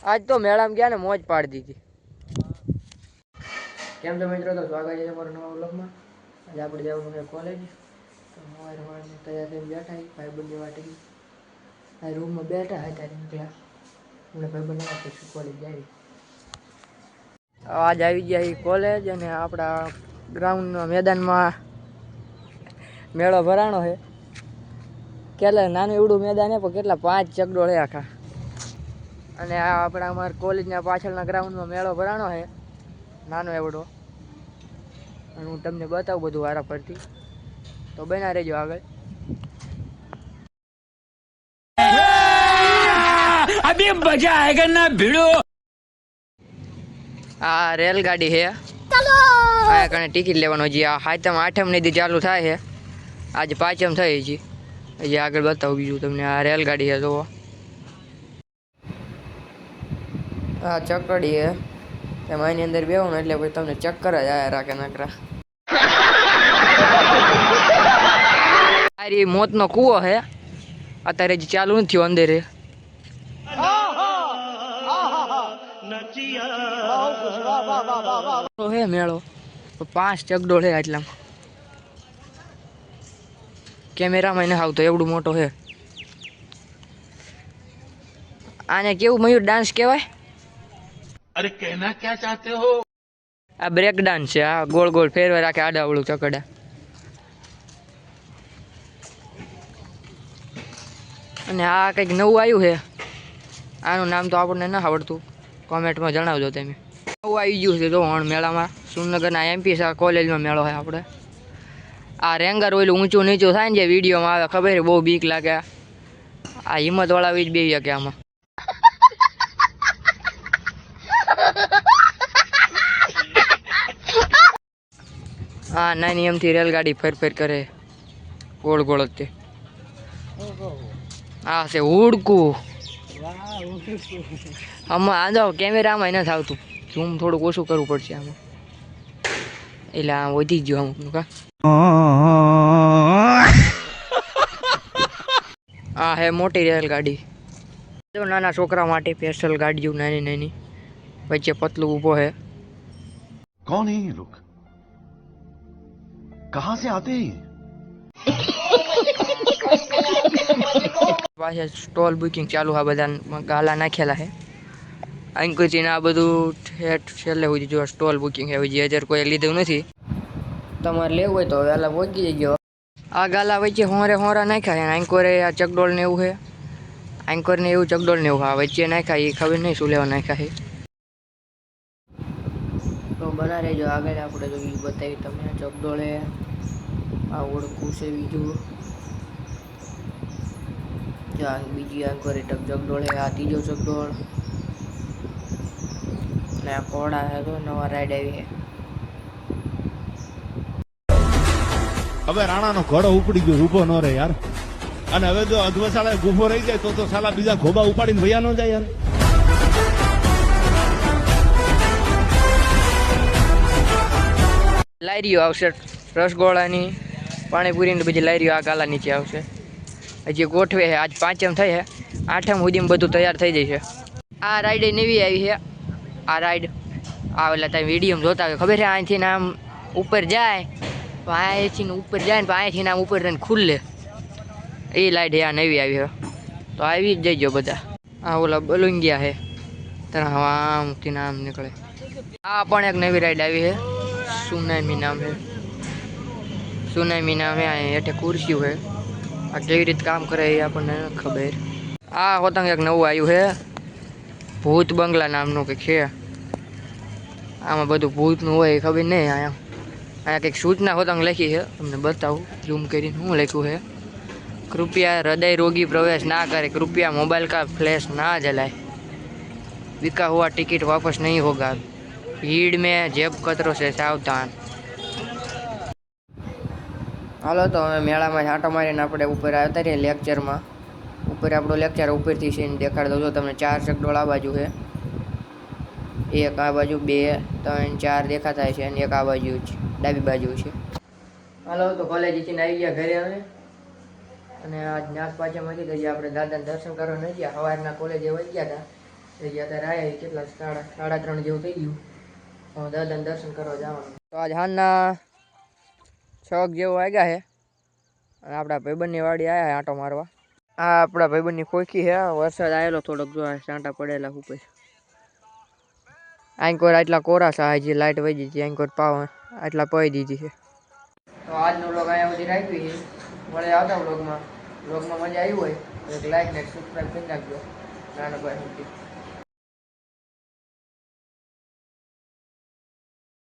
આજ તો મેળામાં ગયા ને મોજ પાડી દીધી. કેમ છો મિત્રો? તો સ્વાગત છે તમારું નવા વ્લોગમાં. આજે આપણે જવાનું છે કોલેજ. તો સવારમાં તૈયાર થઈને બેઠા ભાઈબંધની વાટે આ રૂમમાં બેઠા હતા ત્યારે નીકળ્યા અમને ભાઈબંધ પછી કોલેજ જાય. આજ આવી ગયા કોલેજ અને આપણા ગ્રાઉન્ડના મેદાનમાં મેળો ભરાણો છે. કેટલા નાનું એવડું મેદાન છે પણ કેટલા 5 ચકડોળ છે આખા. અને આ આપણા અમારા કોલેજના પાછળના ગ્રાઉન્ડમાં મેળો ભરાણો છે નાનો એવડો. અને હું તમને બતાવું બધું વારા પરથી, તો બના રહેજો આગળ. અભી મજા આયેગા ના ભીડો. આ રેલગાડી છે. આ કણે ટિકિટ લેવાનો છે. આ સાતમ આઠમ ની દી ચાલુ થાય છે. આજે પાંચમ થઈ છે. હજી આગળ બતાવું બીજું તમને. આ રેલગાડી છે જુઓ. આ ચકડી છે. એમાં એની અંદર બેવાનું એટલે પછી તમને ચક્કર જ આયા રાખે નકરા. આ મોતનો કૂવો છે. અત્યારે હજી ચાલુ નથી થયો અંદર. હે મેળો 5 ચકડોળ છે આટલામાં. કેમેરામાં ન આવતો એવડું મોટો છે. આને કેવું મયુર ડાન્સ કહેવાય? અરે કહેના ક્યા ચાહતે હો? આ બ્રેક ડાન્સ છે. આ ગોળ ગોળ ફેરવા રાખે આડાવળું ચકડા. અને આ કંઈક નવું આવ્યું છે. આનું નામ તો આપણને ન આવડતું, કોમેન્ટમાં જણાવજો તમે. નવું આવી ગયું છે તો મેળામાં સુરનગરના એમપી કોલેજમાં મેળો છે આપણે. આ રેંગર ઓલું ઊંચું નીચું થાય ને જે વિડીયોમાં આવે ખબર બહુ બીક લાગે. આ હિંમતવાળા જ બે શકે આમાં. હા નાની એમથી રેલગાડી ફેર કરે ગોળ ગોળ જ. હા છે ઉડકું. આમાં આંધો કેમેરામાં નથી આવતું. ઝૂમ થોડુંક ઓછું કરવું પડશે આમાં. એટલે આ વધી ગયો અમુકનું કા. આ હે મોટી રેલગાડી. જો નાના છોકરા માટે સ્પેશિયલ ગાડીઓ નાની નાની. વચ્ચે પતલું ઊભો હે. कौन है ये लोग? कहां से आते हैं? પાછા સ્ટોલ બુકિંગ ચાલુ આ બધા ગાલા નાખેલા છે. અંકુચીને આ બધું ઠેઠ છેલ્લે સુધી જો સ્ટોલ બુકિંગ છે. હજી હજાર કોઈ લીધું નથી. તમારે લેવું હોય તો વહેલા પહોંચી જજો. આ ગાલા વચ્ચે હોરા નાખ્યા છે. આંકોરે આ ચકડોળ ને એવું છે. આંકોર ને એવું ચકડોળ ને એવું હા વચ્ચે નાખ્યા. એ ખબર નહીં શું લેવા નાખ્યા છે. તો બના રહેજો આગળ આપણે તો બીજું બતાવી તમને. ચકડોળે આ ઓળખું છે બીજું. બીજી આંકોરે ચકડોળે આ ત્રીજો ચકડોળ. અને આ કોડા છે તો નવા રાઈડ આવી છે. હવે રાણાનો ઘોડો ઉપડી ગયો, ઊભો ન રહે યાર. અને હવે જો અધવસાળે ગુફો રહી જાય તો સાલા બીજા ખોબા ઉપાડીને વયા ન જાય યાર. લારીઓ આવશે રસગોળાની, પાણીપુરીની બધી લારીઓ આ ગાલા નીચે આવશે. હજી ગોઠવે છે. આજ પાંચમ થઈ છે. આઠમ સુધીમાં બધું તૈયાર થઈ જાય છે. આ રાઈડ નવી આવી છે. આ રાઈડ આવેલા તમે વિડીયોમાં જોતા હોય ખબર છે. અહીંથી આમ ઉપર જાય અહીંથી ઉપર જાય ને અહીંથી આમ ઉપર થઈને ખુલ્લે. એ લાઈટ આ નવી આવી છે. તો આવી જ જઈજો બધા. આ ઓલા બલૂન ગયા છે ત્યાં આમથી નામ નીકળે. આ પણ એક નવી રાઈડ આવી છે. સુનામી નામ છે. સુનામી નામ છે. હેઠે ખુરશીઓ છે. આ કેવી રીતે કામ કરે એ આપણને ખબર. આ હોતંગ એક નવું આવ્યું છે. ભૂત બંગલા નામનું કંઈક છે. આમાં બધું ભૂતનું હોય એ ખબર નહીં. અહીંયા કંઈક સૂચના હોતંગ લખી છે. તમને બતાવું ઝૂમ કરીને શું લખ્યું છે. कृपया हृदय रोगी प्रवेश ना करे. कृपया मोबाइल का फ्लैश ना जलाए. बिका हुआ टिकट वापस नहीं होगा. भीड़ में जेब कतरों से सावधान. હાલો તો હવે મેળામાં છાંટો મારીને આપણે ઉપર આવતા રહીએ લેક્ચરમાં. ઉપર આપણો લેક્ચર ઉપરથી છે દેખાડ દઉં. તમને 4 ચકડોળ આ બાજુ છે. એક આ બાજુ 2 3 4 દેખાતા છે. અને એક આ બાજુ છે ડાબી બાજુ છે. હાલો તો કોલેજથી આવી ગયા ઘરે હવે. અને આજ નાસ પાછામાંથી તો આપણે દાદાને દર્શન કરવા નથી ગયા. સવારના કોલેજે વહી ગયા હતા. એ ગયા ત્યારે આવ્યા કેટલા 3:30 જેવું થઈ ગયું. દાદાને દર્શન કરવા જવાનું. તો આજ હાલના 6 જેવું વાગ્યા છે અને આપણા ભાઈબંધની વાડી આવ્યા આંટો મારવા. આ આપણા ભાઈબંધની ખોખી છે. વરસાદ આવેલો થોડોક, જો સાંટા પડેલા ઉપર. આંકોર આટલા કોરા છે, હજી લાઇટ વહી ગઈ. આંકોર પાવ આટલા પડી દીધી છે. તો આજનો વ્લોગ અહીંયા સુધી રાખવી છે. મળે આવતા વ્લોગમાં મજા આવી હોય તો એક લાઈક ને સબસ્ક્રાઈબ કરી નાખજો. નાના ભાઈ.